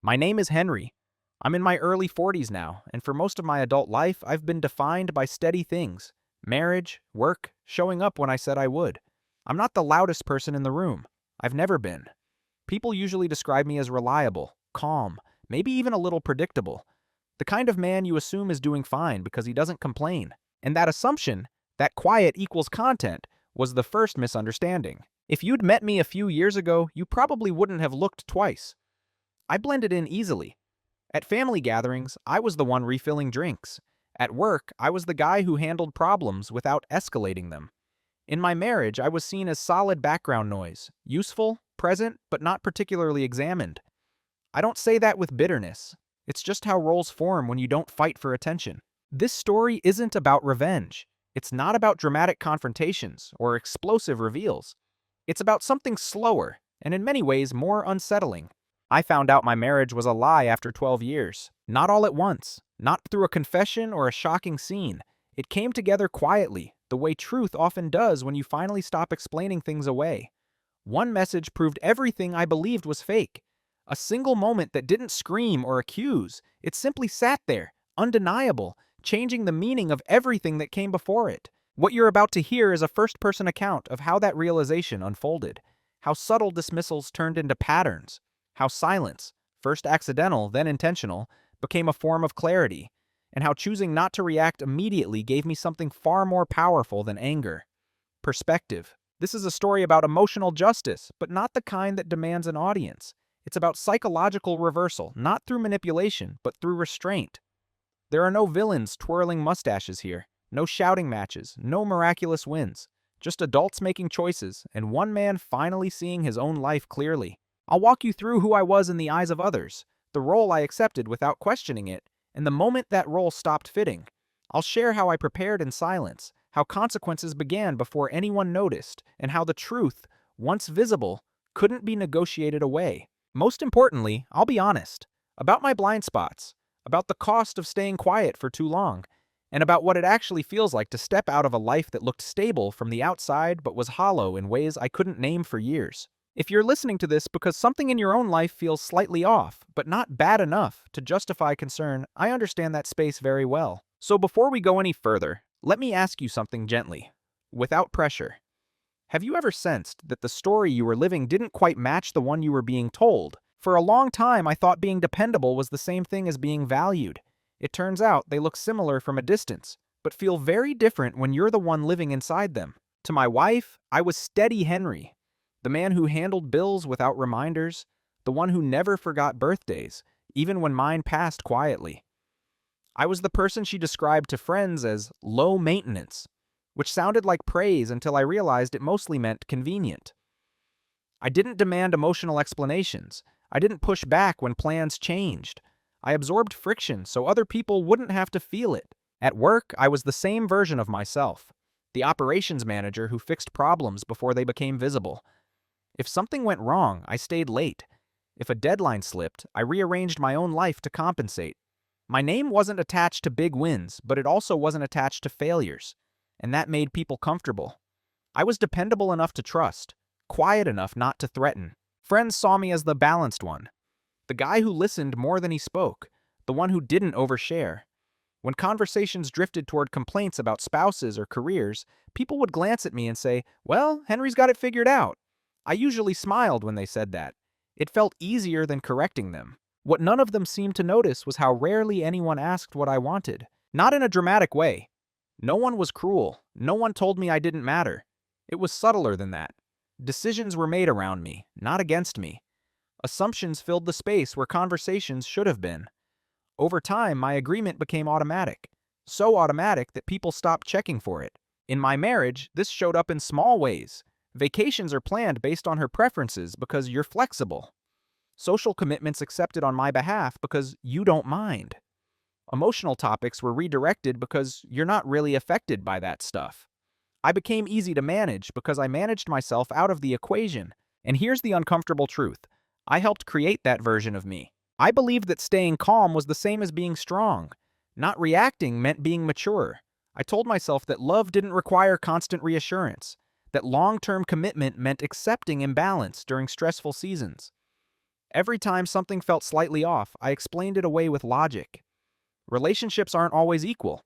My name is Henry. I'm in my early 40s now, and for most of my adult life, I've been defined by steady things: marriage, work, showing up when I said I would. I'm not the loudest person in the room. I've never been. People usually describe me as reliable, calm, maybe even a little predictable. The kind of man you assume is doing fine because he doesn't complain. And that assumption, that quiet equals content, was the first misunderstanding. If you'd met me a few years ago, you probably wouldn't have looked twice. I blended in easily. At family gatherings, I was the one refilling drinks. At work, I was the guy who handled problems without escalating them. In my marriage, I was seen as solid background noise, useful, present, but not particularly examined. I don't say that with bitterness. It's just how roles form when you don't fight for attention. This story isn't about revenge. It's not about dramatic confrontations or explosive reveals. It's about something slower, and in many ways more unsettling. I found out my marriage was a lie after 12 years. Not all at once, not through a confession or a shocking scene. It came together quietly, the way truth often does when you finally stop explaining things away. One message proved everything I believed was fake. A single moment that didn't scream or accuse. It simply sat there, undeniable, changing the meaning of everything that came before it. What you're about to hear is a first-person account of how that realization unfolded. How subtle dismissals turned into patterns. How silence, first accidental, then intentional, became a form of clarity, and how choosing not to react immediately gave me something far more powerful than anger: perspective. This is a story about emotional justice, but not the kind that demands an audience. It's about psychological reversal, not through manipulation, but through restraint. There are no villains twirling mustaches here, no shouting matches, no miraculous wins, just adults making choices, and one man finally seeing his own life clearly. I'll walk you through who I was in the eyes of others, the role I accepted without questioning it, and the moment that role stopped fitting. I'll share how I prepared in silence, how consequences began before anyone noticed, and how the truth, once visible, couldn't be negotiated away. Most importantly, I'll be honest about my blind spots, about the cost of staying quiet for too long, and about what it actually feels like to step out of a life that looked stable from the outside but was hollow in ways I couldn't name for years. If you're listening to this because something in your own life feels slightly off, but not bad enough to justify concern, I understand that space very well. So before we go any further, let me ask you something gently, without pressure. Have you ever sensed that the story you were living didn't quite match the one you were being told? For a long time, I thought being dependable was the same thing as being valued. It turns out they look similar from a distance, but feel very different when you're the one living inside them. To my wife, I was steady Henry. The man who handled bills without reminders, the one who never forgot birthdays, even when mine passed quietly. I was the person she described to friends as low maintenance, which sounded like praise until I realized it mostly meant convenient. I didn't demand emotional explanations. I didn't push back when plans changed. I absorbed friction so other people wouldn't have to feel it. At work, I was the same version of myself, the operations manager who fixed problems before they became visible. If something went wrong, I stayed late. If a deadline slipped, I rearranged my own life to compensate. My name wasn't attached to big wins, but it also wasn't attached to failures, and that made people comfortable. I was dependable enough to trust, quiet enough not to threaten. Friends saw me as the balanced one, the guy who listened more than he spoke, the one who didn't overshare. When conversations drifted toward complaints about spouses or careers, people would glance at me and say, "Well, Henry's got it figured out." I usually smiled when they said that. It felt easier than correcting them. What none of them seemed to notice was how rarely anyone asked what I wanted. Not in a dramatic way. No one was cruel. No one told me I didn't matter. It was subtler than that. Decisions were made around me, not against me. Assumptions filled the space where conversations should have been. Over time, my agreement became automatic. So automatic that people stopped checking for it. In my marriage, this showed up in small ways. Vacations are planned based on her preferences because you're flexible. Social commitments accepted on my behalf because you don't mind. Emotional topics were redirected because you're not really affected by that stuff. I became easy to manage because I managed myself out of the equation. And here's the uncomfortable truth. I helped create that version of me. I believed that staying calm was the same as being strong. Not reacting meant being mature. I told myself that love didn't require constant reassurance, that long-term commitment meant accepting imbalance during stressful seasons. Every time something felt slightly off, I explained it away with logic. Relationships aren't always equal.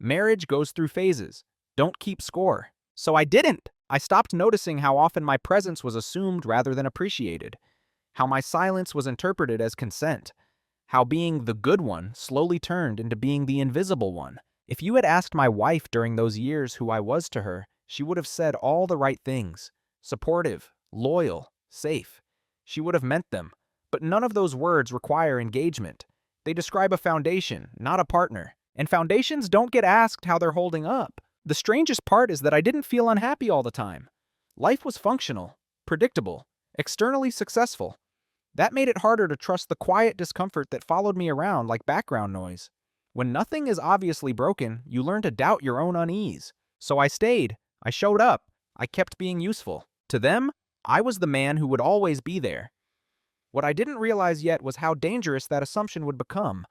Marriage goes through phases. Don't keep score. So I didn't. I stopped noticing how often my presence was assumed rather than appreciated, how my silence was interpreted as consent, how being the good one slowly turned into being the invisible one. If you had asked my wife during those years who I was to her, she would have said all the right things. Supportive, loyal, safe. She would have meant them. But none of those words require engagement. They describe a foundation, not a partner. And foundations don't get asked how they're holding up. The strangest part is that I didn't feel unhappy all the time. Life was functional, predictable, externally successful. That made it harder to trust the quiet discomfort that followed me around like background noise. When nothing is obviously broken, you learn to doubt your own unease. So I stayed. I showed up. I kept being useful. To them, I was the man who would always be there. What I didn't realize yet was how dangerous that assumption would become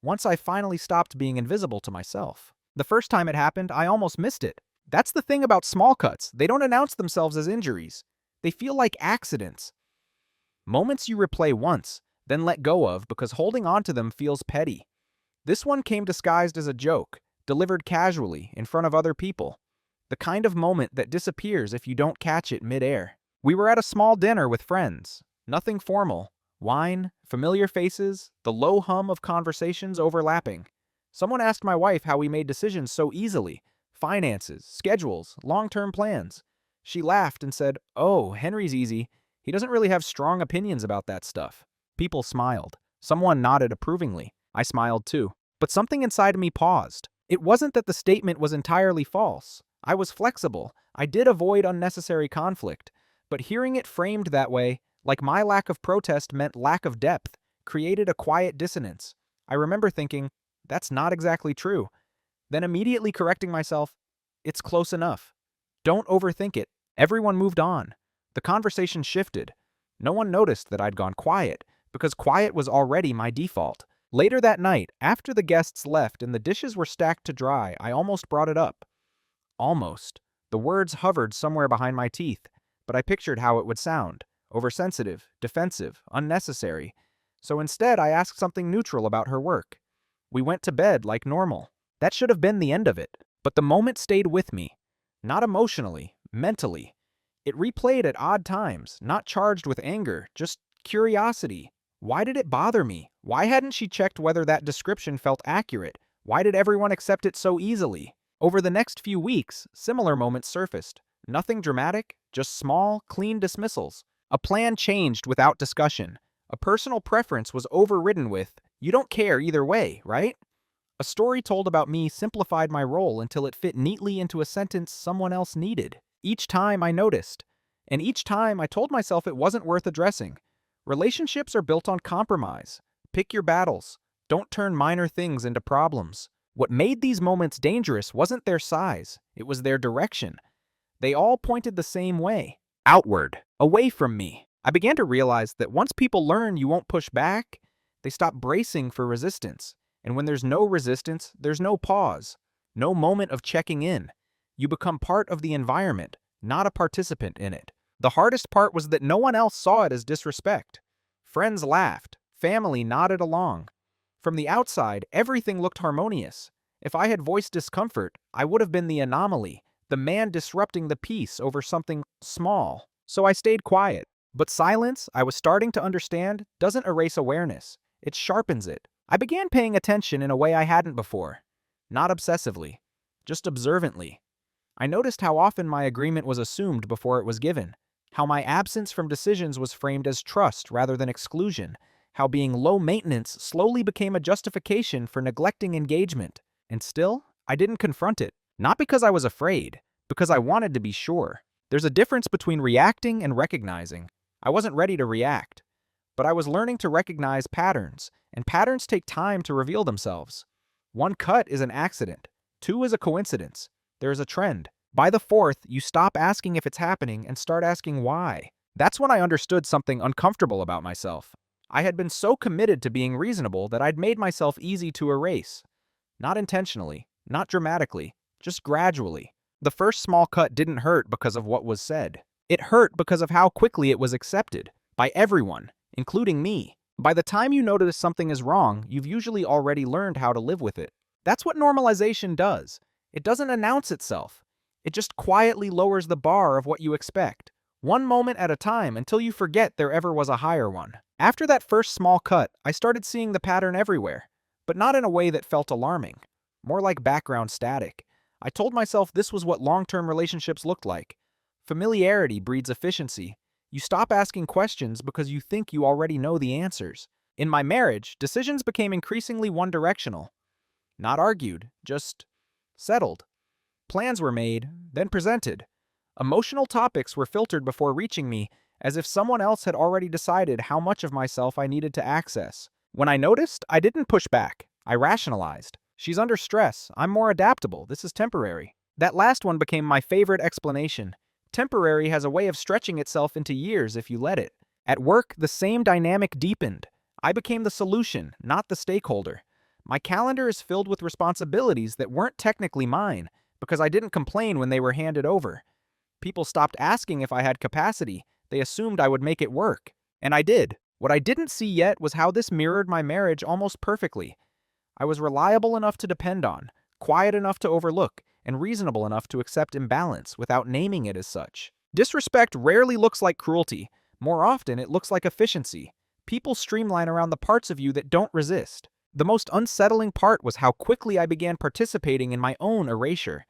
once I finally stopped being invisible to myself. The first time it happened, I almost missed it. That's the thing about small cuts. They don't announce themselves as injuries. They feel like accidents. Moments you replay once, then let go of because holding on to them feels petty. This one came disguised as a joke, delivered casually in front of other people. The kind of moment that disappears if you don't catch it mid-air. We were at a small dinner with friends. Nothing formal. Wine, familiar faces, the low hum of conversations overlapping. Someone asked my wife how we made decisions so easily. Finances, schedules, long-term plans. She laughed and said, "Oh, Henry's easy. He doesn't really have strong opinions about that stuff." People smiled. Someone nodded approvingly. I smiled too. But something inside of me paused. It wasn't that the statement was entirely false. I was flexible. I did avoid unnecessary conflict. But hearing it framed that way, like my lack of protest meant lack of depth, created a quiet dissonance. I remember thinking, that's not exactly true. Then immediately correcting myself, it's close enough. Don't overthink it. Everyone moved on. The conversation shifted. No one noticed that I'd gone quiet, because quiet was already my default. Later that night, after the guests left and the dishes were stacked to dry, I almost brought it up. Almost. The words hovered somewhere behind my teeth, but I pictured how it would sound. Oversensitive, defensive, unnecessary. So instead, I asked something neutral about her work. We went to bed like normal. That should have been the end of it. But the moment stayed with me. Not emotionally, mentally. It replayed at odd times, not charged with anger, just curiosity. Why did it bother me? Why hadn't she checked whether that description felt accurate? Why did everyone accept it so easily? Over the next few weeks, similar moments surfaced. Nothing dramatic, just small, clean dismissals. A plan changed without discussion. A personal preference was overridden with, "You don't care either way, right?" A story told about me simplified my role until it fit neatly into a sentence someone else needed. Each time I noticed. And each time I told myself it wasn't worth addressing. Relationships are built on compromise. Pick your battles. Don't turn minor things into problems. What made these moments dangerous wasn't their size. It was their direction. They all pointed the same way. Outward. Away from me. I began to realize that once people learn you won't push back, they stop bracing for resistance. And when there's no resistance, there's no pause. No moment of checking in. You become part of the environment, not a participant in it. The hardest part was that no one else saw it as disrespect. Friends laughed. Family nodded along. From the outside, everything looked harmonious. If I had voiced discomfort, I would have been the anomaly, the man disrupting the peace over something small. So I stayed quiet. But silence, I was starting to understand, doesn't erase awareness. It sharpens it. I began paying attention in a way I hadn't before. Not obsessively, just observantly. I noticed how often my agreement was assumed before it was given. How my absence from decisions was framed as trust rather than exclusion. How being low maintenance slowly became a justification for neglecting engagement. And still, I didn't confront it. Not because I was afraid, because I wanted to be sure. There's a difference between reacting and recognizing. I wasn't ready to react. But I was learning to recognize patterns, and patterns take time to reveal themselves. One cut is an accident. Two is a coincidence. There is a trend. By the fourth, you stop asking if it's happening and start asking why. That's when I understood something uncomfortable about myself. I had been so committed to being reasonable that I'd made myself easy to erase. Not intentionally, not dramatically, just gradually. The first small cut didn't hurt because of what was said. It hurt because of how quickly it was accepted. By everyone. including me. By the time you notice something is wrong, you've usually already learned how to live with it. That's what normalization does. It doesn't announce itself. It just quietly lowers the bar of what you expect, one moment at a time until you forget there ever was a higher one. After that first small cut, I started seeing the pattern everywhere, but not in a way that felt alarming. More like background static. I told myself this was what long-term relationships looked like. Familiarity breeds efficiency. You stop asking questions because you think you already know the answers. In my marriage, decisions became increasingly one-directional. Not argued, just settled. Plans were made, then presented. Emotional topics were filtered before reaching me, as if someone else had already decided how much of myself I needed to access. When I noticed, I didn't push back. I rationalized. She's under stress. I'm more adaptable. This is temporary. That last one became my favorite explanation. Temporary has a way of stretching itself into years if you let it. At work, the same dynamic deepened. I became the solution, not the stakeholder. My calendar is filled with responsibilities that weren't technically mine, because I didn't complain when they were handed over. People stopped asking if I had capacity. They assumed I would make it work. And I did. What I didn't see yet was how this mirrored my marriage almost perfectly. I was reliable enough to depend on, quiet enough to overlook, and reasonable enough to accept imbalance without naming it as such. Disrespect rarely looks like cruelty. More often, it looks like efficiency. People streamline around the parts of you that don't resist. The most unsettling part was how quickly I began participating in my own erasure.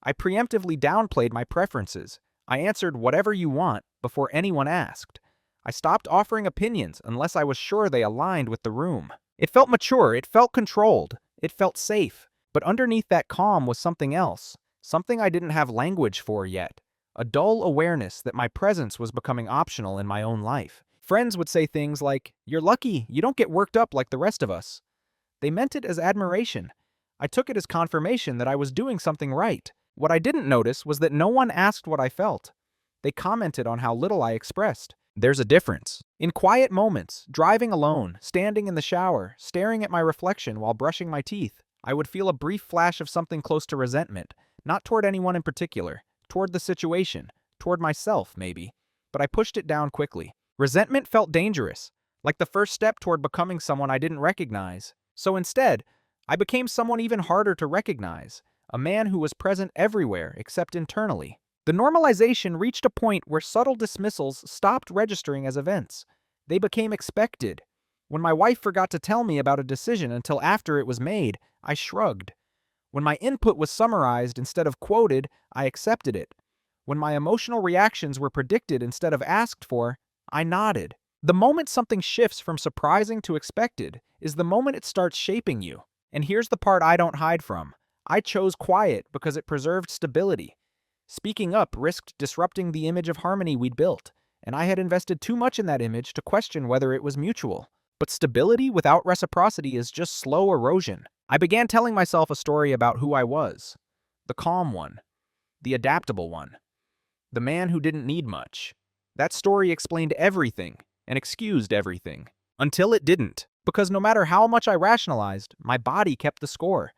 I preemptively downplayed my preferences. I answered whatever you want before anyone asked. I stopped offering opinions unless I was sure they aligned with the room. It felt mature, it felt controlled, it felt safe. But underneath that calm was something else, something I didn't have language for yet. A dull awareness that my presence was becoming optional in my own life. Friends would say things like, "You're lucky, you don't get worked up like the rest of us." They meant it as admiration. I took it as confirmation that I was doing something right. What I didn't notice was that no one asked what I felt. They commented on how little I expressed. There's a difference. In quiet moments, driving alone, standing in the shower, staring at my reflection while brushing my teeth, I would feel a brief flash of something close to resentment, not toward anyone in particular, toward the situation, toward myself, maybe. But I pushed it down quickly. Resentment felt dangerous, like the first step toward becoming someone I didn't recognize. So instead, I became someone even harder to recognize, a man who was present everywhere except internally. The normalization reached a point where subtle dismissals stopped registering as events. They became expected. When my wife forgot to tell me about a decision until after it was made, I shrugged. When my input was summarized instead of quoted, I accepted it. When my emotional reactions were predicted instead of asked for, I nodded. The moment something shifts from surprising to expected is the moment it starts shaping you. And here's the part I don't hide from. I chose quiet because it preserved stability. Speaking up risked disrupting the image of harmony we'd built, and I had invested too much in that image to question whether it was mutual. But stability without reciprocity is just slow erosion. I began telling myself a story about who I was. The calm one. The adaptable one. The man who didn't need much. That story explained everything and excused everything. Until it didn't. Because no matter how much I rationalized, my body kept the score.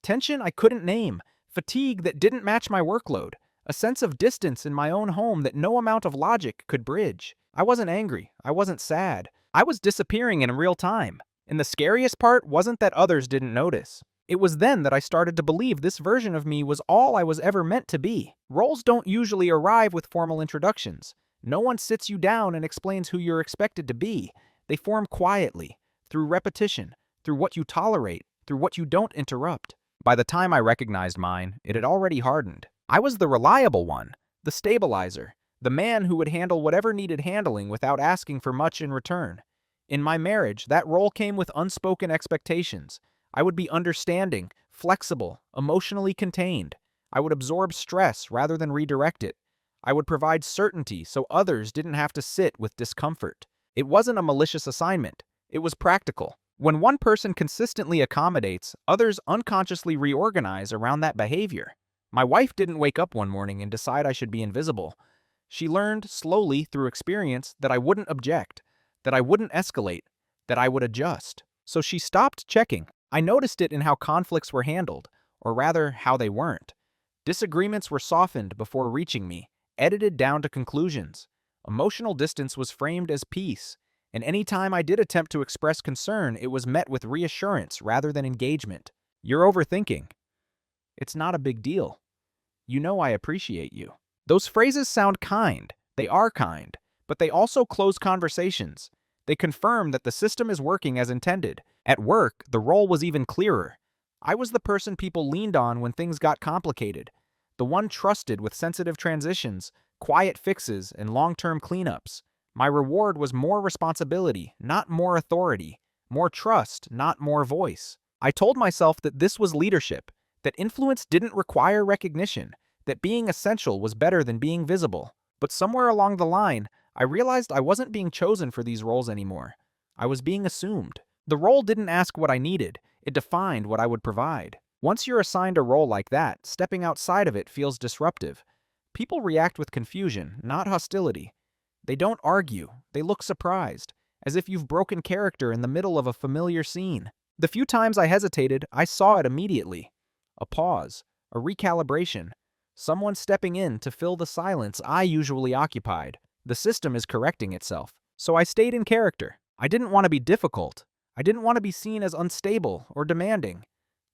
Tension I couldn't name. Fatigue that didn't match my workload. A sense of distance in my own home that no amount of logic could bridge. I wasn't angry. I wasn't sad. I was disappearing in real time. And the scariest part wasn't that others didn't notice. It was then that I started to believe this version of me was all I was ever meant to be. Roles don't usually arrive with formal introductions. No one sits you down and explains who you're expected to be. They form quietly, through repetition, through what you tolerate, through what you don't interrupt. By the time I recognized mine, it had already hardened. I was the reliable one, the stabilizer, the man who would handle whatever needed handling without asking for much in return. In my marriage, that role came with unspoken expectations. I would be understanding, flexible, emotionally contained. I would absorb stress rather than redirect it. I would provide certainty so others didn't have to sit with discomfort. It wasn't a malicious assignment. It was practical. When one person consistently accommodates, others unconsciously reorganize around that behavior. My wife didn't wake up one morning and decide I should be invisible. She learned slowly through experience that I wouldn't object, that I wouldn't escalate, that I would adjust. So she stopped checking. I noticed it in how conflicts were handled, or rather, how they weren't. Disagreements were softened before reaching me, edited down to conclusions. Emotional distance was framed as peace, And any time I did attempt to express concern, it was met with reassurance rather than engagement. "You're overthinking. It's not a big deal. You know I appreciate you." Those phrases sound kind. They are kind. But they also close conversations. They confirm that the system is working as intended. At work, the role was even clearer. I was the person people leaned on when things got complicated. The one trusted with sensitive transitions, quiet fixes, and long-term cleanups. My reward was more responsibility, not more authority. More trust, not more voice. I told myself that this was leadership, that influence didn't require recognition, that being essential was better than being visible. But somewhere along the line, I realized I wasn't being chosen for these roles anymore. I was being assumed. The role didn't ask what I needed, it defined what I would provide. Once you're assigned a role like that, stepping outside of it feels disruptive. People react with confusion, not hostility. They don't argue, they look surprised, as if you've broken character in the middle of a familiar scene. The few times I hesitated, I saw it immediately. A pause, a recalibration, someone stepping in to fill the silence I usually occupied. The system is correcting itself. So I stayed in character. I didn't want to be difficult. I didn't want to be seen as unstable or demanding.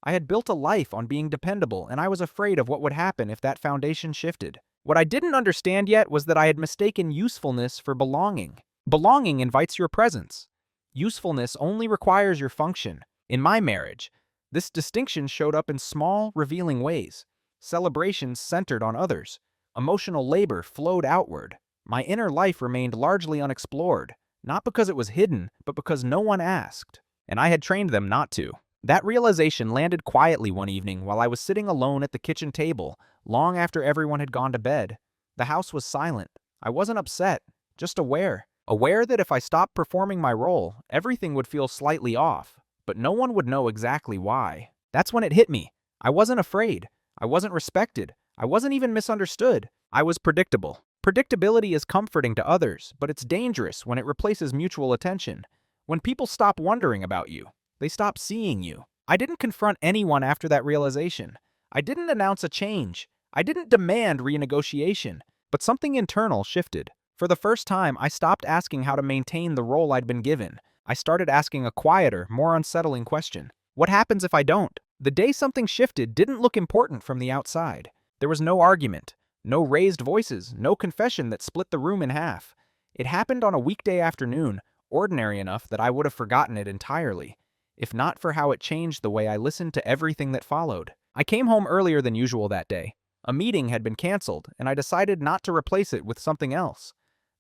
I had built a life on being dependable, and I was afraid of what would happen if that foundation shifted. What I didn't understand yet was that I had mistaken usefulness for belonging. Belonging invites your presence. Usefulness only requires your function. In my marriage, this distinction showed up in small, revealing ways. Celebrations centered on others. Emotional labor flowed outward. My inner life remained largely unexplored, not because it was hidden, but because no one asked. And I had trained them not to. That realization landed quietly one evening while I was sitting alone at the kitchen table, long after everyone had gone to bed. The house was silent. I wasn't upset, just aware. Aware that if I stopped performing my role, everything would feel slightly off, but no one would know exactly why. That's when it hit me. I wasn't afraid. I wasn't respected. I wasn't even misunderstood. I was predictable. Predictability is comforting to others, but it's dangerous when it replaces mutual attention. When people stop wondering about you, they stop seeing you. I didn't confront anyone after that realization. I didn't announce a change. I didn't demand renegotiation. But something internal shifted. For the first time, I stopped asking how to maintain the role I'd been given. I started asking a quieter, more unsettling question. What happens if I don't? The day something shifted didn't look important from the outside. There was no argument, no raised voices, no confession that split the room in half. It happened on a weekday afternoon, ordinary enough that I would have forgotten it entirely, if not for how it changed the way I listened to everything that followed. I came home earlier than usual that day. A meeting had been canceled, and I decided not to replace it with something else.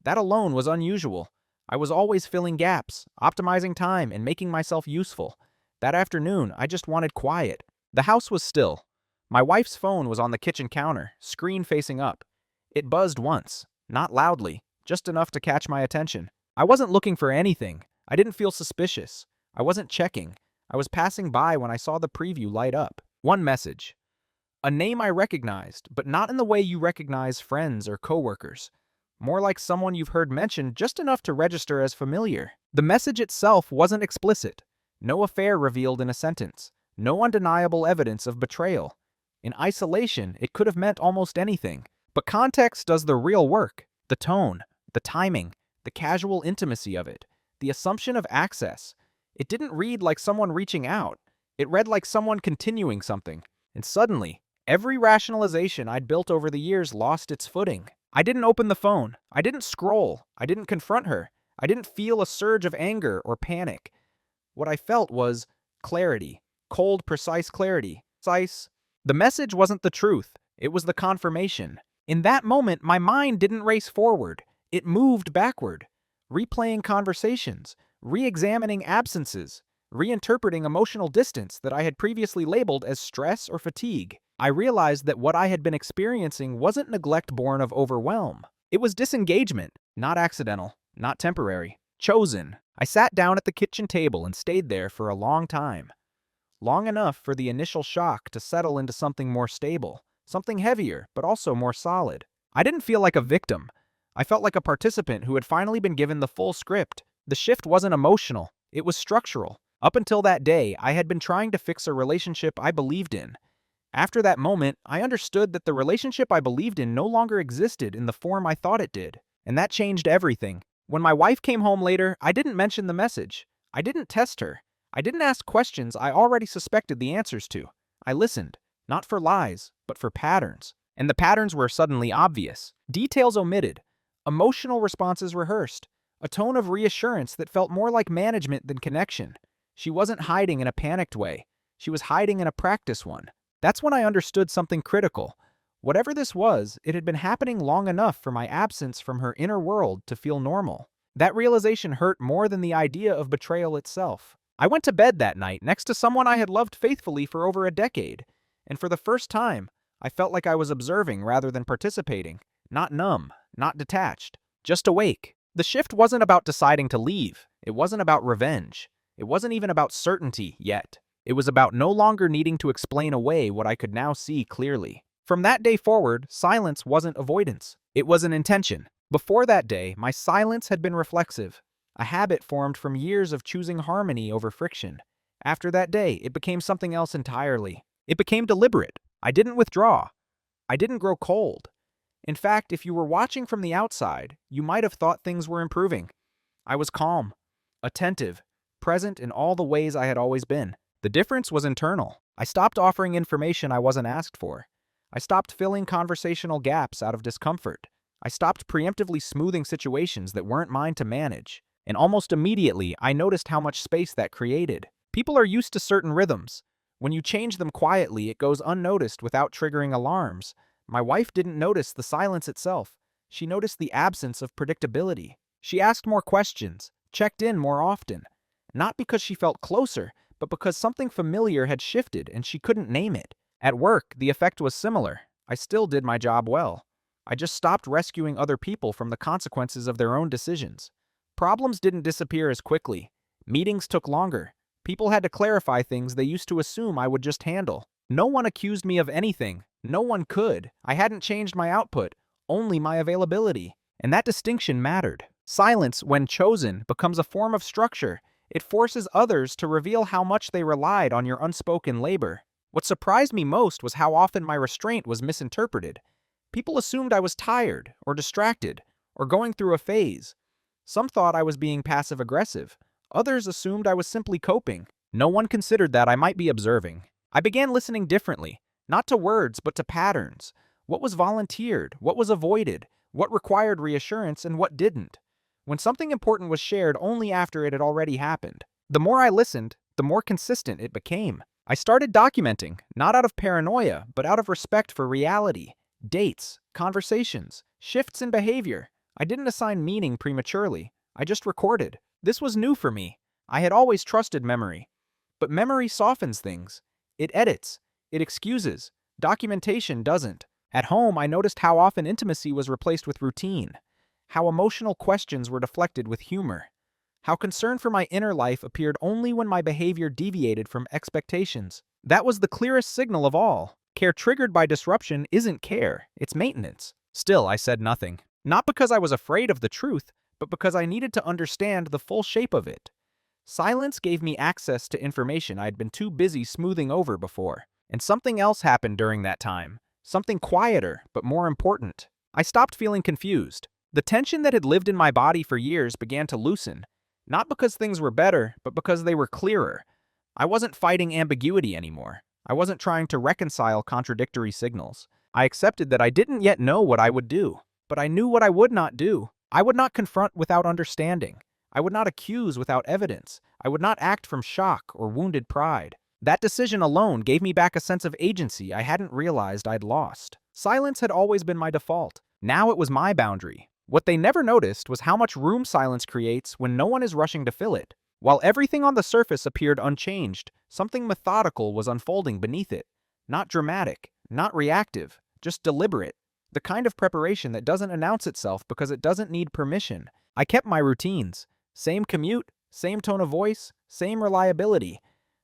That alone was unusual. I was always filling gaps, optimizing time, and making myself useful. That afternoon, I just wanted quiet. The house was still. My wife's phone was on the kitchen counter, screen facing up. It buzzed once, not loudly, just enough to catch my attention. I wasn't looking for anything. I didn't feel suspicious. I wasn't checking. I was passing by when I saw the preview light up. One message. A name I recognized, but not in the way you recognize friends or coworkers. More like someone you've heard mentioned just enough to register as familiar. The message itself wasn't explicit. No affair revealed in a sentence. No undeniable evidence of betrayal. In isolation, it could have meant almost anything. But context does the real work. The tone, the timing, the casual intimacy of it, the assumption of access. It didn't read like someone reaching out. It read like someone continuing something. And suddenly, every rationalization I'd built over the years lost its footing. I didn't open the phone. I didn't scroll. I didn't confront her. I didn't feel a surge of anger or panic. What I felt was clarity. Cold, precise clarity. Precise. The message wasn't the truth. It was the confirmation. In that moment, my mind didn't race forward. It moved backward, replaying conversations, re-examining absences, reinterpreting emotional distance that I had previously labeled as stress or fatigue. I realized that what I had been experiencing wasn't neglect born of overwhelm. It was disengagement, not accidental, not temporary, chosen. I sat down at the kitchen table and stayed there for a long time. Long enough for the initial shock to settle into something more stable, something heavier, but also more solid. I didn't feel like a victim. I felt like a participant who had finally been given the full script. The shift wasn't emotional, it was structural. Up until that day, I had been trying to fix a relationship I believed in. After that moment, I understood that the relationship I believed in no longer existed in the form I thought it did. And that changed everything. When my wife came home later, I didn't mention the message. I didn't test her. I didn't ask questions I already suspected the answers to. I listened, not for lies, but for patterns. And the patterns were suddenly obvious. Details omitted. Emotional responses rehearsed. A tone of reassurance that felt more like management than connection. She wasn't hiding in a panicked way. She was hiding in a practice one. That's when I understood something critical. Whatever this was, it had been happening long enough for my absence from her inner world to feel normal. That realization hurt more than the idea of betrayal itself. I went to bed that night next to someone I had loved faithfully for over a decade, and for the first time, I felt like I was observing rather than participating. Not numb, not detached, just awake. The shift wasn't about deciding to leave. It wasn't about revenge. It wasn't even about certainty yet. It was about no longer needing to explain away what I could now see clearly. From that day forward, silence wasn't avoidance. It was an intention. Before that day, my silence had been reflexive, a habit formed from years of choosing harmony over friction. After that day, it became something else entirely. It became deliberate. I didn't withdraw. I didn't grow cold. In fact, if you were watching from the outside, you might have thought things were improving. I was calm, attentive, present in all the ways I had always been. The difference was internal. I stopped offering information I wasn't asked for. I stopped filling conversational gaps out of discomfort. I stopped preemptively smoothing situations that weren't mine to manage. And almost immediately, I noticed how much space that created. People are used to certain rhythms. When you change them quietly, it goes unnoticed without triggering alarms. My wife didn't notice the silence itself. She noticed the absence of predictability. She asked more questions, checked in more often. Not because she felt closer, but because something familiar had shifted and she couldn't name it. At work, the effect was similar. I still did my job well. I just stopped rescuing other people from the consequences of their own decisions. Problems didn't disappear as quickly. Meetings took longer. People had to clarify things they used to assume I would just handle. No one accused me of anything. No one could. I hadn't changed my output, only my availability. And that distinction mattered. Silence, when chosen, becomes a form of structure. It forces others to reveal how much they relied on your unspoken labor. What surprised me most was how often my restraint was misinterpreted. People assumed I was tired, or distracted, or going through a phase. Some thought I was being passive-aggressive. Others assumed I was simply coping. No one considered that I might be observing. I began listening differently, not to words, but to patterns. What was volunteered? What was avoided? What required reassurance and what didn't? When something important was shared only after it had already happened. The more I listened, the more consistent it became. I started documenting, not out of paranoia, but out of respect for reality. Dates, conversations, shifts in behavior. I didn't assign meaning prematurely. I just recorded. This was new for me. I had always trusted memory. But memory softens things. It edits. It excuses. Documentation doesn't. At home, I noticed how often intimacy was replaced with routine. How emotional questions were deflected with humor. How concern for my inner life appeared only when my behavior deviated from expectations. That was the clearest signal of all. Care triggered by disruption isn't care, it's maintenance. Still, I said nothing. Not because I was afraid of the truth, but because I needed to understand the full shape of it. Silence gave me access to information I'd been too busy smoothing over before. And something else happened during that time. Something quieter, but more important. I stopped feeling confused. The tension that had lived in my body for years began to loosen. Not because things were better, but because they were clearer. I wasn't fighting ambiguity anymore. I wasn't trying to reconcile contradictory signals. I accepted that I didn't yet know what I would do. But I knew what I would not do. I would not confront without understanding. I would not accuse without evidence. I would not act from shock or wounded pride. That decision alone gave me back a sense of agency I hadn't realized I'd lost. Silence had always been my default. Now it was my boundary. What they never noticed was how much room silence creates when no one is rushing to fill it. While everything on the surface appeared unchanged, something methodical was unfolding beneath it. Not dramatic, not reactive, just deliberate. The kind of preparation that doesn't announce itself because it doesn't need permission. I kept my routines. Same commute, same tone of voice, same reliability.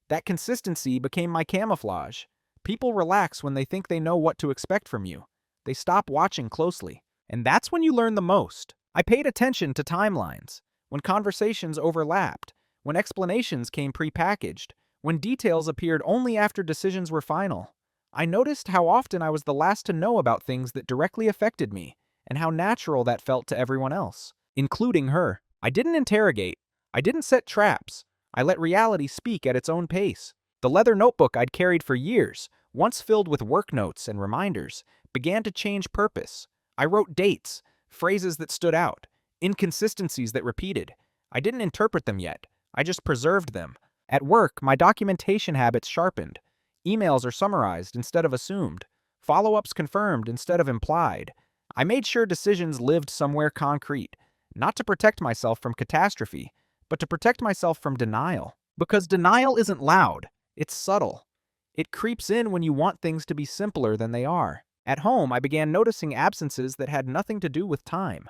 That consistency became my camouflage. People relax when they think they know what to expect from you. They stop watching closely. And that's when you learn the most. I paid attention to timelines. When conversations overlapped. When explanations came prepackaged. When details appeared only after decisions were final. I noticed how often I was the last to know about things that directly affected me, and how natural that felt to everyone else. including her. I didn't interrogate. I didn't set traps. I let reality speak at its own pace. The leather notebook I'd carried for years, once filled with work notes and reminders, began to change purpose. I wrote dates, phrases that stood out, inconsistencies that repeated. I didn't interpret them yet. I just preserved them. At work, my documentation habits sharpened. Emails are summarized instead of assumed. Follow-ups confirmed instead of implied. I made sure decisions lived somewhere concrete, not to protect myself from catastrophe, but to protect myself from denial. Because denial isn't loud, it's subtle. It creeps in when you want things to be simpler than they are. At home, I began noticing absences that had nothing to do with time.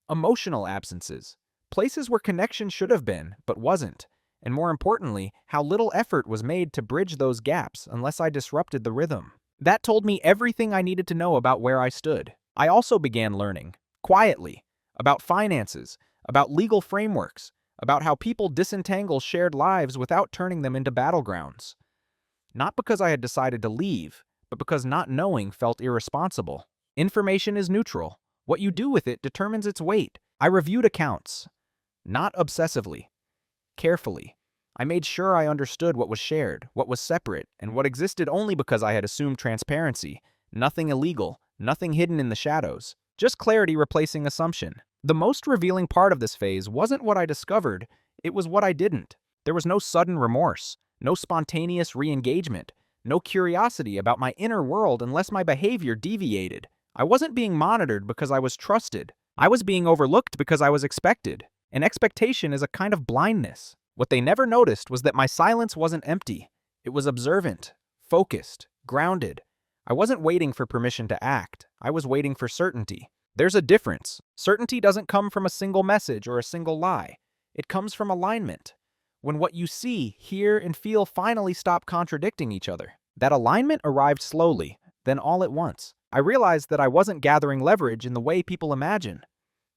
Emotional absences. Places where connection should have been, but wasn't. And more importantly, how little effort was made to bridge those gaps unless I disrupted the rhythm. That told me everything I needed to know about where I stood. I also began learning, quietly, about finances, about legal frameworks, about how people disentangle shared lives without turning them into battlegrounds. Not because I had decided to leave, but because not knowing felt irresponsible. Information is neutral. What you do with it determines its weight. I reviewed accounts, not obsessively, carefully. I made sure I understood what was shared, what was separate, and what existed only because I had assumed transparency. Nothing illegal, nothing hidden in the shadows. Just clarity replacing assumption. The most revealing part of this phase wasn't what I discovered, it was what I didn't. There was no sudden remorse, no spontaneous re-engagement, no curiosity about my inner world unless my behavior deviated. I wasn't being monitored because I was trusted. I was being overlooked because I was expected. And expectation is a kind of blindness. What they never noticed was that my silence wasn't empty. It was observant, focused, grounded. I wasn't waiting for permission to act. I was waiting for certainty. There's a difference. Certainty doesn't come from a single message or a single lie. It comes from alignment. When what you see, hear, and feel finally stop contradicting each other. That alignment arrived slowly, then all at once. I realized that I wasn't gathering leverage in the way people imagine.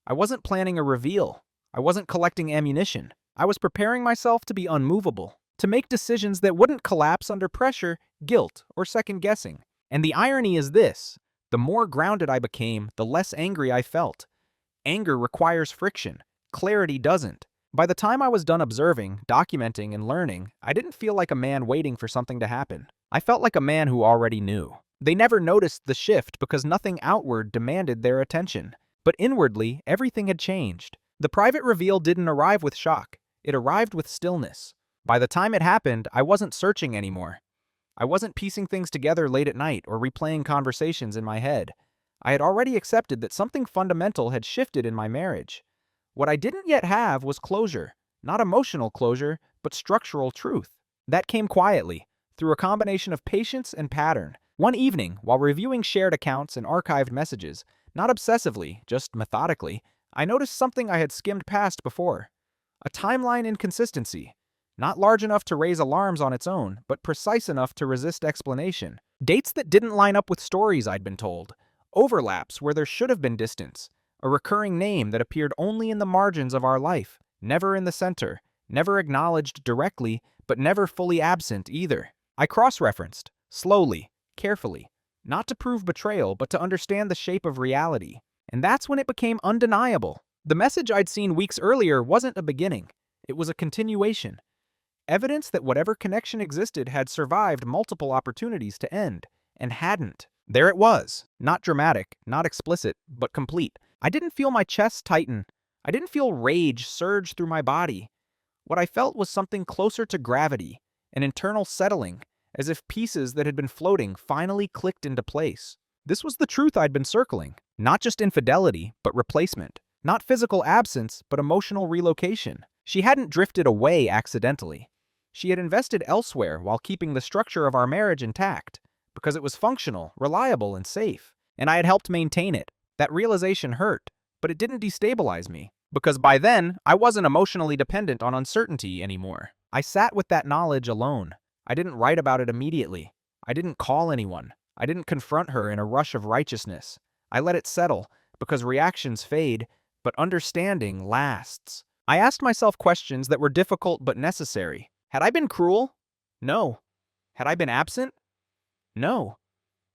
I wasn't planning a reveal. I wasn't collecting ammunition. I was preparing myself to be unmovable, to make decisions that wouldn't collapse under pressure, guilt, or second-guessing. And the irony is this: the more grounded I became, the less angry I felt. Anger requires friction. Clarity doesn't. By the time I was done observing, documenting, and learning, I didn't feel like a man waiting for something to happen. I felt like a man who already knew. They never noticed the shift because nothing outward demanded their attention. But inwardly, everything had changed. The private reveal didn't arrive with shock. It arrived with stillness. By the time it happened, I wasn't searching anymore. I wasn't piecing things together late at night or replaying conversations in my head. I had already accepted that something fundamental had shifted in my marriage. What I didn't yet have was closure. Not emotional closure, but structural truth. That came quietly, through a combination of patience and pattern. One evening, while reviewing shared accounts and archived messages, not obsessively, just methodically, I noticed something I had skimmed past before. A timeline inconsistency. Not large enough to raise alarms on its own, but precise enough to resist explanation. Dates that didn't line up with stories I'd been told. Overlaps where there should have been distance. A recurring name that appeared only in the margins of our life, never in the center, never acknowledged directly, but never fully absent either. I cross-referenced, slowly, carefully, not to prove betrayal, but to understand the shape of reality. And that's when it became undeniable. The message I'd seen weeks earlier wasn't a beginning. It was a continuation. Evidence that whatever connection existed had survived multiple opportunities to end, and hadn't. There it was. Not dramatic, not explicit, but complete. I didn't feel my chest tighten. I didn't feel rage surge through my body. What I felt was something closer to gravity, an internal settling, as if pieces that had been floating finally clicked into place. This was the truth I'd been circling. Not just infidelity, but replacement. Not physical absence, but emotional relocation. She hadn't drifted away accidentally. She had invested elsewhere while keeping the structure of our marriage intact, because it was functional, reliable, and safe. And I had helped maintain it. That realization hurt, but it didn't destabilize me, because by then, I wasn't emotionally dependent on uncertainty anymore. I sat with that knowledge alone. I didn't write about it immediately. I didn't call anyone. I didn't confront her in a rush of righteousness. I let it settle, because reactions fade, but understanding lasts. I asked myself questions that were difficult but necessary. Had I been cruel? No. Had I been absent? No.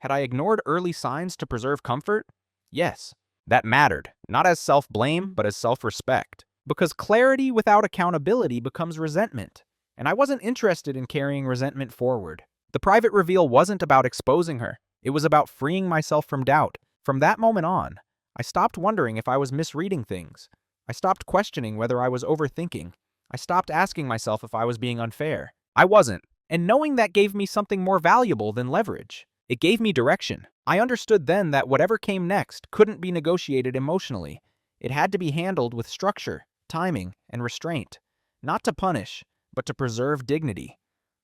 Had I ignored early signs to preserve comfort? Yes. That mattered. not as self-blame, but as self-respect. Because clarity without accountability becomes resentment, and I wasn't interested in carrying resentment forward. The private reveal wasn't about exposing her. It was about freeing myself from doubt. From that moment on, I stopped wondering if I was misreading things. I stopped questioning whether I was overthinking. I stopped asking myself if I was being unfair. I wasn't. And knowing that gave me something more valuable than leverage. It gave me direction. I understood then that whatever came next couldn't be negotiated emotionally. It had to be handled with structure, timing, and restraint. Not to punish, but to preserve dignity.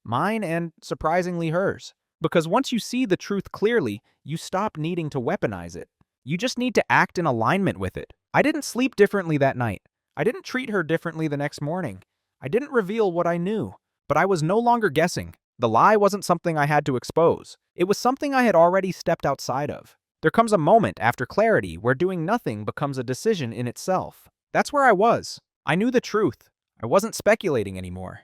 Mine and, surprisingly, hers. Because once you see the truth clearly, you stop needing to weaponize it. You just need to act in alignment with it. I didn't sleep differently that night. I didn't treat her differently the next morning. I didn't reveal what I knew. But I was no longer guessing. The lie wasn't something I had to expose. It was something I had already stepped outside of. There comes a moment after clarity where doing nothing becomes a decision in itself. That's where I was. I knew the truth. I wasn't speculating anymore.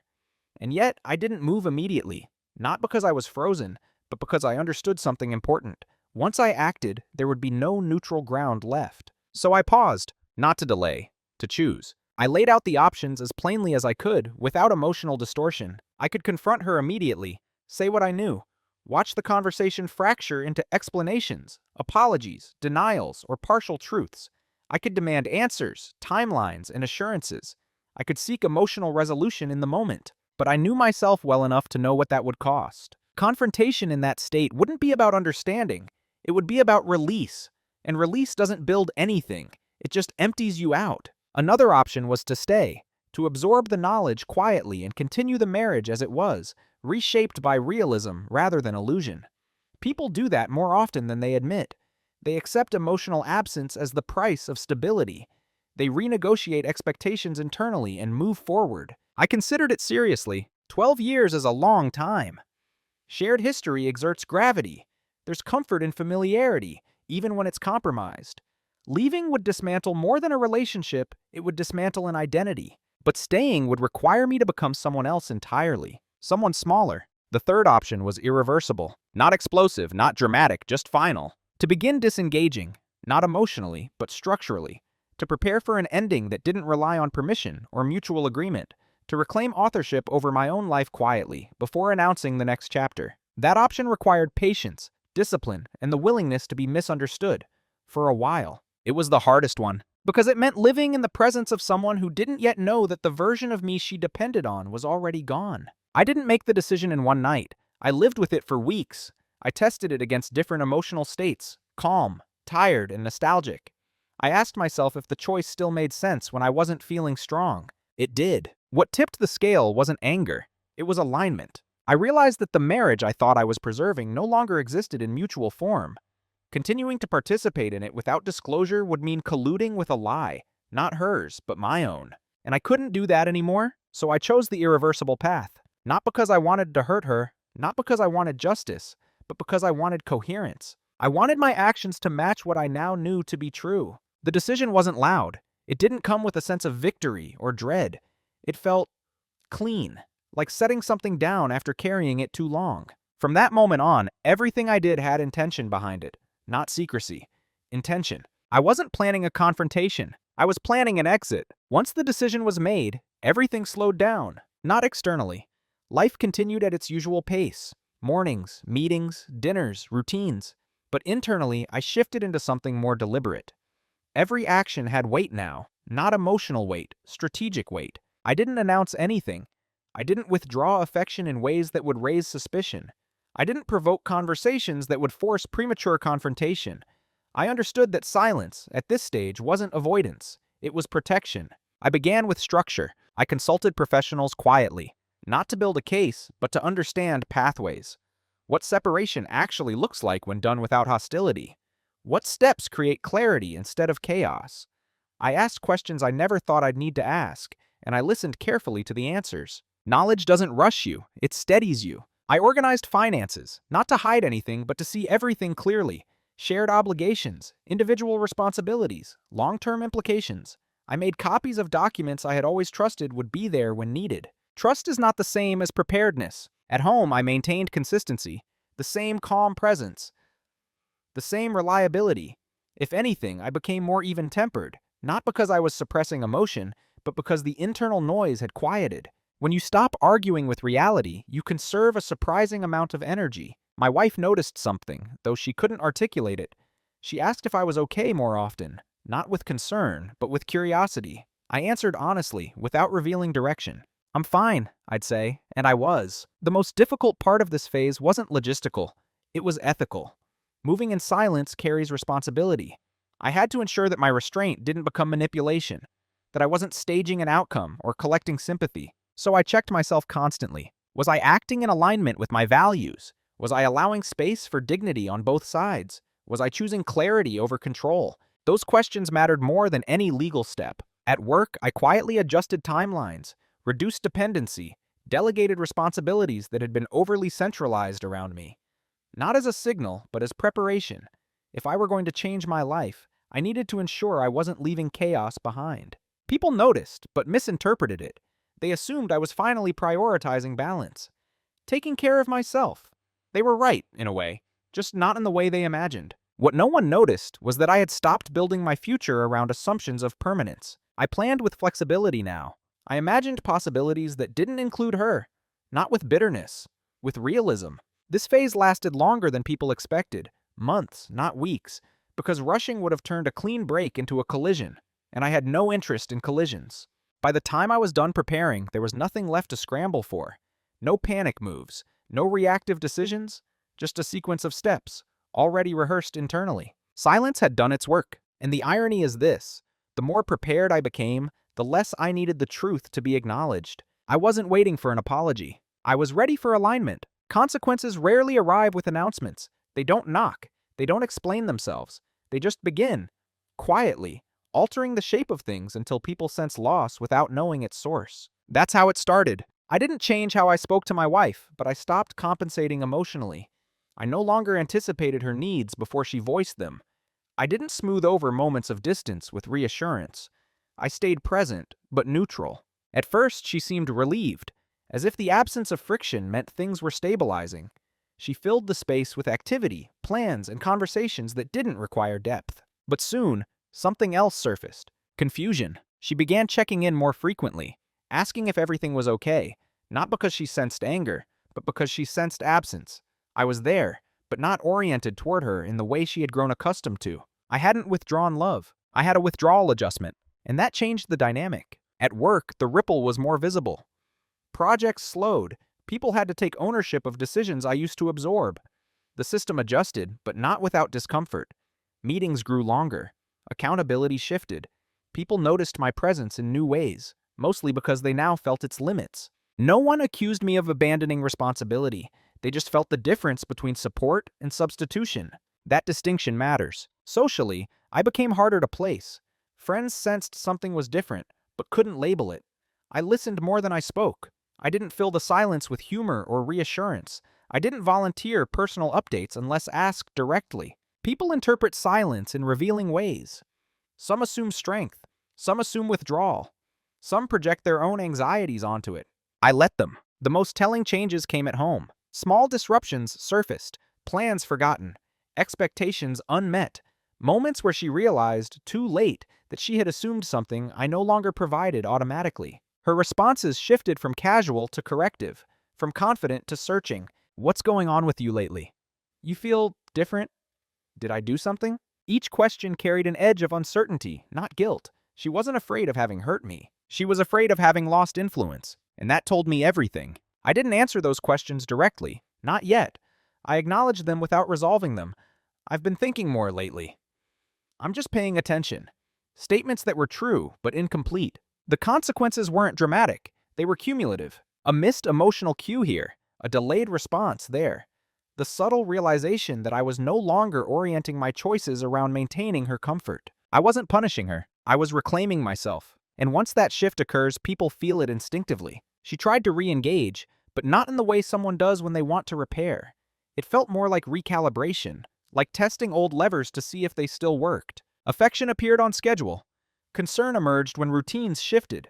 And yet, I didn't move immediately. Not because I was frozen, but because I understood something important. Once I acted, there would be no neutral ground left. So I paused, not to delay, to choose. I laid out the options as plainly as I could, without emotional distortion. I could confront her immediately, say what I knew, watch the conversation fracture into explanations, apologies, denials, or partial truths. I could demand answers, timelines, and assurances. I could seek emotional resolution in the moment. But I knew myself well enough to know what that would cost. Confrontation in that state wouldn't be about understanding. It would be about release. And release doesn't build anything. It just empties you out. Another option was to stay, to absorb the knowledge quietly and continue the marriage as it was, reshaped by realism rather than illusion. People do that more often than they admit. They accept emotional absence as the price of stability. They renegotiate expectations internally and move forward. I considered it seriously. 12 years is a long time. Shared history exerts gravity. There's comfort in familiarity, even when it's compromised. Leaving would dismantle more than a relationship, it would dismantle an identity. But staying would require me to become someone else entirely, someone smaller. The third option was irreversible. Not explosive, not dramatic, just final. To begin disengaging, not emotionally, but structurally. To prepare for an ending that didn't rely on permission or mutual agreement. To reclaim authorship over my own life quietly, before announcing the next chapter. That option required patience, discipline, and the willingness to be misunderstood. For a while. It was the hardest one, because it meant living in the presence of someone who didn't yet know that the version of me she depended on was already gone. I didn't make the decision in one night. I lived with it for weeks. I tested it against different emotional states, calm, tired, and nostalgic. I asked myself if the choice still made sense when I wasn't feeling strong. It did. What tipped the scale wasn't anger. It was alignment. I realized that the marriage I thought I was preserving no longer existed in mutual form. Continuing to participate in it without disclosure would mean colluding with a lie, not hers, but my own. And I couldn't do that anymore, so I chose the irreversible path. Not because I wanted to hurt her, not because I wanted justice, but because I wanted coherence. I wanted my actions to match what I now knew to be true. The decision wasn't loud. It didn't come with a sense of victory or dread. It felt clean, like setting something down after carrying it too long. From that moment on, everything I did had intention behind it, not secrecy. Intention. I wasn't planning a confrontation. I was planning an exit. Once the decision was made, everything slowed down, not externally. Life continued at its usual pace. Mornings, meetings, dinners, routines. But internally, I shifted into something more deliberate. Every action had weight now, not emotional weight, strategic weight. I didn't announce anything. I didn't withdraw affection in ways that would raise suspicion. I didn't provoke conversations that would force premature confrontation. I understood that silence, at this stage, wasn't avoidance. It was protection. I began with structure. I consulted professionals quietly, not to build a case, but to understand pathways. What separation actually looks like when done without hostility. What steps create clarity instead of chaos. I asked questions I never thought I'd need to ask, and I listened carefully to the answers. Knowledge doesn't rush you, it steadies you. I organized finances, not to hide anything, but to see everything clearly. Shared obligations, individual responsibilities, long-term implications. I made copies of documents I had always trusted would be there when needed. Trust is not the same as preparedness. At home, I maintained consistency, the same calm presence, the same reliability. If anything, I became more even-tempered, not because I was suppressing emotion, but because the internal noise had quieted. When you stop arguing with reality, you conserve a surprising amount of energy. My wife noticed something, though she couldn't articulate it. She asked if I was okay more often, not with concern, but with curiosity. I answered honestly, without revealing direction. I'm fine, I'd say, and I was. The most difficult part of this phase wasn't logistical. It was ethical. Moving in silence carries responsibility. I had to ensure that my restraint didn't become manipulation, that I wasn't staging an outcome or collecting sympathy. So I checked myself constantly. Was I acting in alignment with my values? Was I allowing space for dignity on both sides? Was I choosing clarity over control? Those questions mattered more than any legal step. At work, I quietly adjusted timelines, reduced dependency, delegated responsibilities that had been overly centralized around me. Not as a signal, but as preparation. If I were going to change my life, I needed to ensure I wasn't leaving chaos behind. People noticed, but misinterpreted it. They assumed I was finally prioritizing balance, taking care of myself. They were right, in a way, just not in the way they imagined. What no one noticed was that I had stopped building my future around assumptions of permanence. I planned with flexibility now. I imagined possibilities that didn't include her, not with bitterness, with realism. This phase lasted longer than people expected, months, not weeks, because rushing would have turned a clean break into a collision, and I had no interest in collisions. By the time I was done preparing, there was nothing left to scramble for. No panic moves, no reactive decisions, just a sequence of steps, already rehearsed internally. Silence had done its work, and the irony is this: the more prepared I became, the less I needed the truth to be acknowledged. I wasn't waiting for an apology. I was ready for alignment. Consequences rarely arrive with announcements. They don't knock. They don't explain themselves. They just begin, quietly, altering the shape of things until people sense loss without knowing its source. That's how it started. I didn't change how I spoke to my wife, but I stopped compensating emotionally. I no longer anticipated her needs before she voiced them. I didn't smooth over moments of distance with reassurance. I stayed present, but neutral. At first, she seemed relieved, as if the absence of friction meant things were stabilizing. She filled the space with activity, plans, and conversations that didn't require depth. But soon, something else surfaced: confusion. She began checking in more frequently, asking if everything was okay, not because she sensed anger, but because she sensed absence. I was there, but not oriented toward her in the way she had grown accustomed to. I hadn't withdrawn love. I had a withdrawal adjustment, and that changed the dynamic. At work, the ripple was more visible. Projects slowed. People had to take ownership of decisions I used to absorb. The system adjusted, but not without discomfort. Meetings grew longer. Accountability shifted. People noticed my presence in new ways, mostly because they now felt its limits. No one accused me of abandoning responsibility. They just felt the difference between support and substitution. That distinction matters. Socially, I became harder to place. Friends sensed something was different, but couldn't label it. I listened more than I spoke. I didn't fill the silence with humor or reassurance. I didn't volunteer personal updates unless asked directly. People interpret silence in revealing ways. Some assume strength. Some assume withdrawal. Some project their own anxieties onto it. I let them. The most telling changes came at home. Small disruptions surfaced, plans forgotten, expectations unmet, moments where she realized, too late, that she had assumed something I no longer provided automatically. Her responses shifted from casual to corrective, from confident to searching. What's going on with you lately? You feel different? Did I do something? Each question carried an edge of uncertainty, not guilt. She wasn't afraid of having hurt me. She was afraid of having lost influence, and that told me everything. I didn't answer those questions directly. Not yet. I acknowledged them without resolving them. I've been thinking more lately. I'm just paying attention. Statements that were true, but incomplete. The consequences weren't dramatic. They were cumulative. A missed emotional cue here, a delayed response there. The subtle realization that I was no longer orienting my choices around maintaining her comfort. I wasn't punishing her. I was reclaiming myself. And once that shift occurs, people feel it instinctively. She tried to re-engage, but not in the way someone does when they want to repair. It felt more like recalibration, like testing old levers to see if they still worked. Affection appeared on schedule. Concern emerged when routines shifted.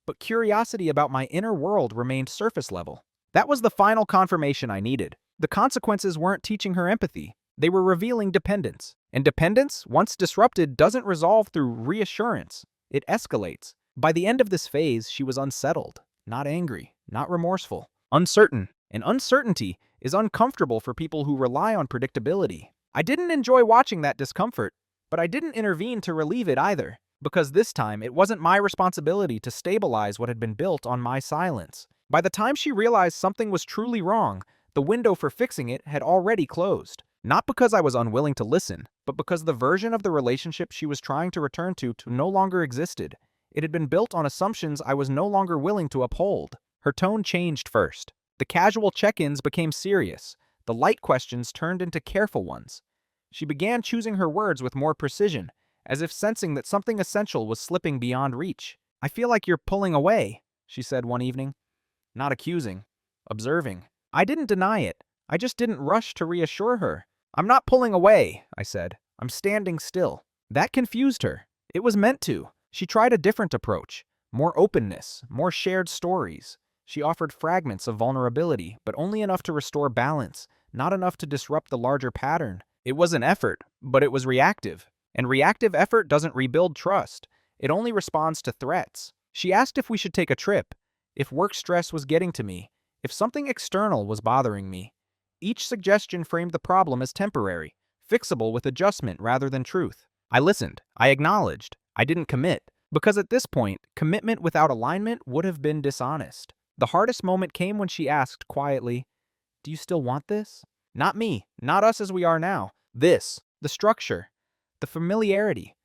But curiosity about my inner world remained surface level. That was the final confirmation I needed. The consequences weren't teaching her empathy. They were revealing dependence. And dependence, once disrupted, doesn't resolve through reassurance. It escalates. By the end of this phase, she was unsettled, not angry, not remorseful, uncertain. And uncertainty is uncomfortable for people who rely on predictability. I didn't enjoy watching that discomfort, but I didn't intervene to relieve it either, because this time it wasn't my responsibility to stabilize what had been built on my silence. By the time she realized something was truly wrong, the window for fixing it had already closed. Not because I was unwilling to listen, but because the version of the relationship she was trying to return to no longer existed. It had been built on assumptions I was no longer willing to uphold. Her tone changed first. The casual check-ins became serious. The light questions turned into careful ones. She began choosing her words with more precision, as if sensing that something essential was slipping beyond reach. "I feel like you're pulling away," she said one evening. Not accusing, observing. I didn't deny it. I just didn't rush to reassure her. "I'm not pulling away," I said. "I'm standing still." That confused her. It was meant to. She tried a different approach. More openness, more shared stories. She offered fragments of vulnerability, but only enough to restore balance, not enough to disrupt the larger pattern. It was an effort, but it was reactive. And reactive effort doesn't rebuild trust. It only responds to threats. She asked if we should take a trip, if work stress was getting to me, if something external was bothering me. Each suggestion framed the problem as temporary, fixable with adjustment rather than truth. I listened. I acknowledged. I didn't commit, because at this point, commitment without alignment would have been dishonest. The hardest moment came when she asked quietly, "Do you still want this?" Not me, not us as we are now. This, the structure, the familiarity,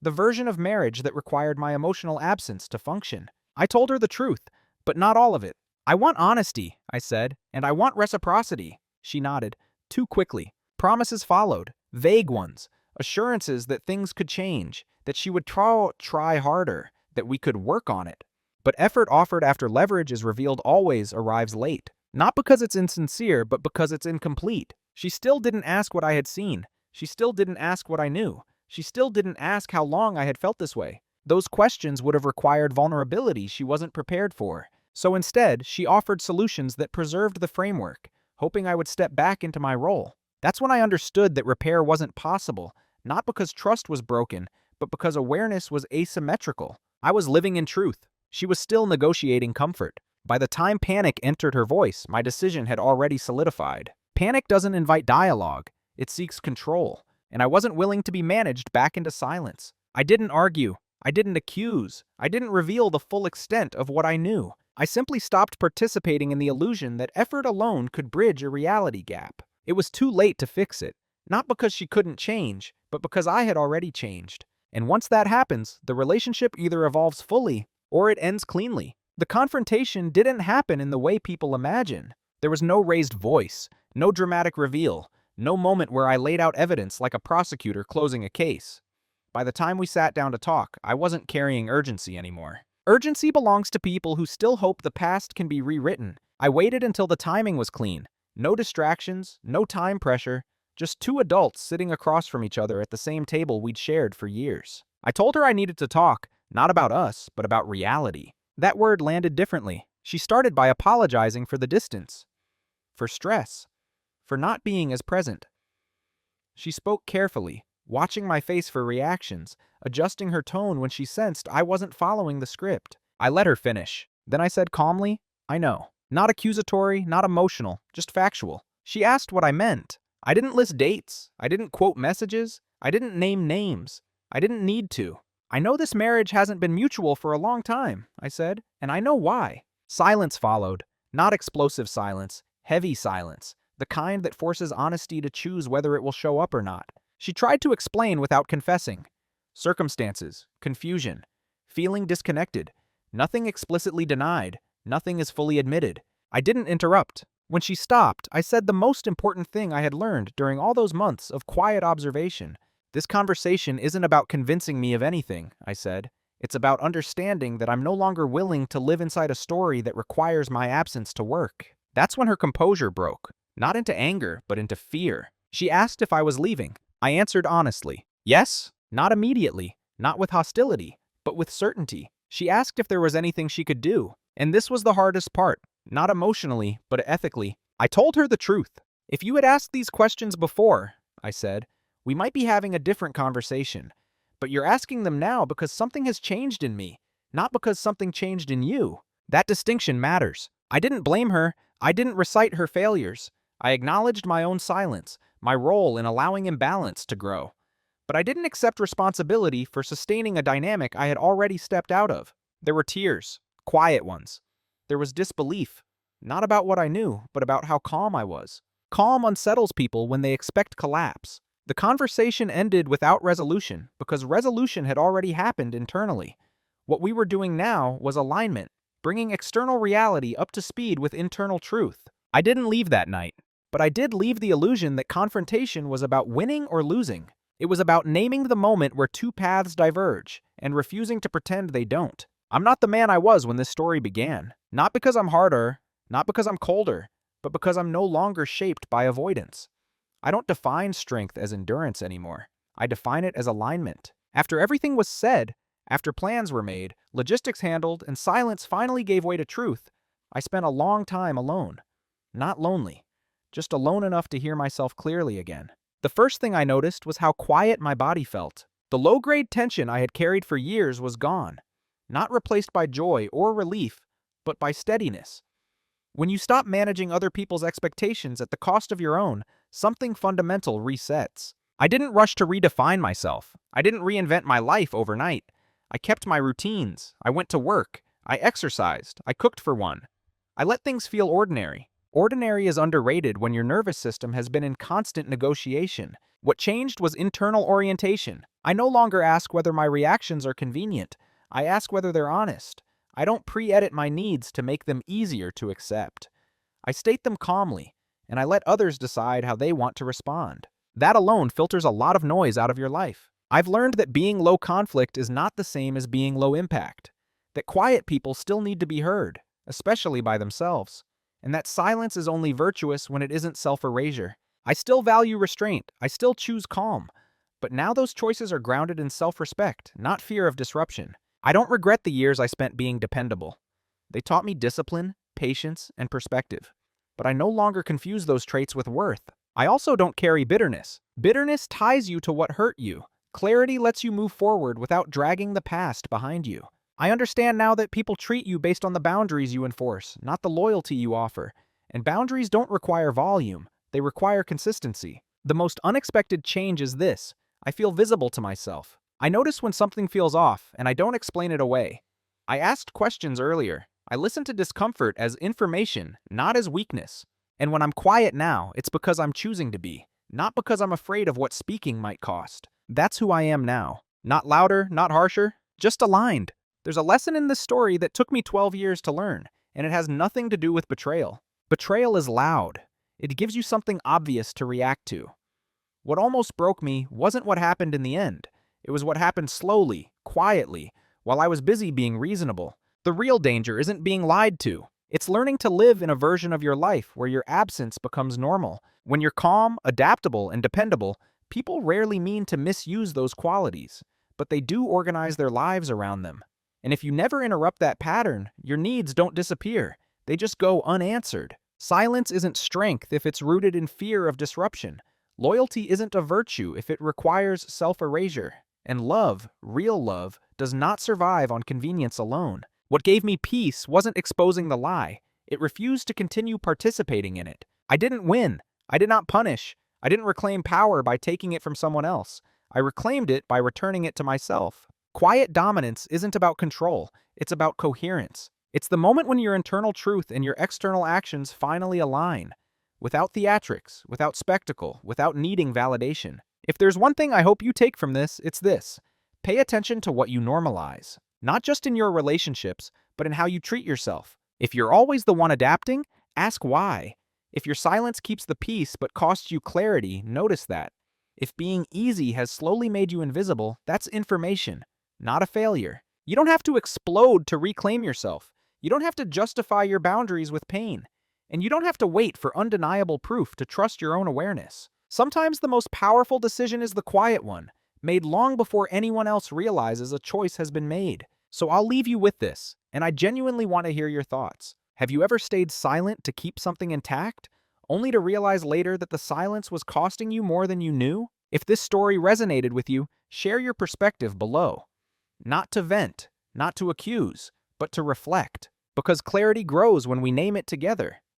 the version of marriage that required my emotional absence to function. I told her the truth, but not all of it. "I want honesty," I said, "and I want reciprocity." She nodded, too quickly. Promises followed, vague ones, assurances that things could change, that she would try harder, that we could work on it. But effort offered after leverage is revealed always arrives late. Not because it's insincere, but because it's incomplete. She still didn't ask what I had seen. She still didn't ask what I knew. She still didn't ask how long I had felt this way. Those questions would have required vulnerability she wasn't prepared for. So instead, she offered solutions that preserved the framework, hoping I would step back into my role. That's when I understood that repair wasn't possible, not because trust was broken, but because awareness was asymmetrical. I was living in truth. She was still negotiating comfort. By the time panic entered her voice, my decision had already solidified. Panic doesn't invite dialogue. It seeks control. And I wasn't willing to be managed back into silence. I didn't argue. I didn't accuse. I didn't reveal the full extent of what I knew. I simply stopped participating in the illusion that effort alone could bridge a reality gap. It was too late to fix it. Not because she couldn't change, but because I had already changed. And once that happens, the relationship either evolves fully or it ends cleanly. The confrontation didn't happen in the way people imagine. There was no raised voice, no dramatic reveal, no moment where I laid out evidence like a prosecutor closing a case. By the time we sat down to talk, I wasn't carrying urgency anymore. Urgency belongs to people who still hope the past can be rewritten. I waited until the timing was clean. No distractions, no time pressure, just two adults sitting across from each other at the same table we'd shared for years. I told her I needed to talk, not about us, but about reality. That word landed differently. She started by apologizing for the distance, for stress, for not being as present. She spoke carefully, watching my face for reactions, adjusting her tone when she sensed I wasn't following the script. I let her finish. Then I said calmly, "I know. Not accusatory, not emotional, just factual." She asked what I meant. I didn't list dates. I didn't quote messages. I didn't name names. I didn't need to. "I know this marriage hasn't been mutual for a long time," I said, "and I know why." Silence followed. Not explosive silence, heavy silence, the kind that forces honesty to choose whether it will show up or not. She tried to explain without confessing. Circumstances, confusion, feeling disconnected. Nothing explicitly denied. Nothing is fully admitted. I didn't interrupt. When she stopped, I said the most important thing I had learned during all those months of quiet observation. "This conversation isn't about convincing me of anything," I said. "It's about understanding that I'm no longer willing to live inside a story that requires my absence to work." That's when her composure broke. Not into anger, but into fear. She asked if I was leaving. I answered honestly, yes, not immediately, not with hostility, but with certainty. She asked if there was anything she could do. And this was the hardest part, not emotionally, but ethically. I told her the truth. "If you had asked these questions before, I said. "We might be having a different conversation, but you're asking them now because something has changed in me, not because something changed in you." That distinction matters. I didn't blame her. I didn't recite her failures. I acknowledged my own silence, my role in allowing imbalance to grow. But I didn't accept responsibility for sustaining a dynamic I had already stepped out of. There were tears, quiet ones. There was disbelief, not about what I knew, but about how calm I was. Calm unsettles people when they expect collapse. The conversation ended without resolution because resolution had already happened internally. What we were doing now was alignment, bringing external reality up to speed with internal truth. I didn't leave that night, but I did leave the illusion that confrontation was about winning or losing. It was about naming the moment where two paths diverge and refusing to pretend they don't. I'm not the man I was when this story began. Not because I'm harder, not because I'm colder, but because I'm no longer shaped by avoidance. I don't define strength as endurance anymore. I define it as alignment. After everything was said, after plans were made, logistics handled, and silence finally gave way to truth, I spent a long time alone. Not lonely, just alone enough to hear myself clearly again. The first thing I noticed was how quiet my body felt. The low-grade tension I had carried for years was gone, not replaced by joy or relief, but by steadiness. When you stop managing other people's expectations at the cost of your own, something fundamental resets. I didn't rush to redefine myself. I didn't reinvent my life overnight. I kept my routines. I went to work. I exercised. I cooked for one. I let things feel ordinary. Ordinary is underrated when your nervous system has been in constant negotiation. What changed was internal orientation. I no longer ask whether my reactions are convenient. I ask whether they're honest. I don't pre-edit my needs to make them easier to accept. I state them calmly, and I let others decide how they want to respond. That alone filters a lot of noise out of your life. I've learned that being low conflict is not the same as being low impact. That quiet people still need to be heard, especially by themselves. And that silence is only virtuous when it isn't self-erasure. I still value restraint. I still choose calm. But now those choices are grounded in self-respect, not fear of disruption. I don't regret the years I spent being dependable. They taught me discipline, patience, and perspective. But I no longer confuse those traits with worth. I also don't carry bitterness. Bitterness ties you to what hurt you. Clarity lets you move forward without dragging the past behind you. I understand now that people treat you based on the boundaries you enforce, not the loyalty you offer. And boundaries don't require volume. They require consistency. The most unexpected change is this. I feel visible to myself. I notice when something feels off, and I don't explain it away. I asked questions earlier. I listen to discomfort as information, not as weakness. And when I'm quiet now, it's because I'm choosing to be, not because I'm afraid of what speaking might cost. That's who I am now. Not louder, not harsher, just aligned. There's a lesson in this story that took me 12 years to learn, and it has nothing to do with betrayal. Betrayal is loud. It gives you something obvious to react to. What almost broke me wasn't what happened in the end. It was what happened slowly, quietly, while I was busy being reasonable. The real danger isn't being lied to. It's learning to live in a version of your life where your absence becomes normal. When you're calm, adaptable, and dependable, people rarely mean to misuse those qualities, but they do organize their lives around them. And if you never interrupt that pattern, your needs don't disappear. They just go unanswered. Silence isn't strength if it's rooted in fear of disruption. Loyalty isn't a virtue if it requires self-erasure. And love, real love, does not survive on convenience alone. What gave me peace wasn't exposing the lie. It refused to continue participating in it. I didn't win. I did not punish. I didn't reclaim power by taking it from someone else. I reclaimed it by returning it to myself. Quiet dominance isn't about control. It's about coherence. It's the moment when your internal truth and your external actions finally align. Without theatrics, without spectacle, without needing validation. If there's one thing I hope you take from this, it's this. Pay attention to what you normalize. Not just in your relationships, but in how you treat yourself. If you're always the one adapting, ask why. If your silence keeps the peace but costs you clarity, notice that. If being easy has slowly made you invisible, that's information, not a failure. You don't have to explode to reclaim yourself. You don't have to justify your boundaries with pain. And you don't have to wait for undeniable proof to trust your own awareness. Sometimes the most powerful decision is the quiet one, made long before anyone else realizes a choice has been made. So I'll leave you with this, and I genuinely want to hear your thoughts. Have you ever stayed silent to keep something intact, only to realize later that the silence was costing you more than you knew? If this story resonated with you, share your perspective below. Not to vent, not to accuse, but to reflect. Because clarity grows when we name it together.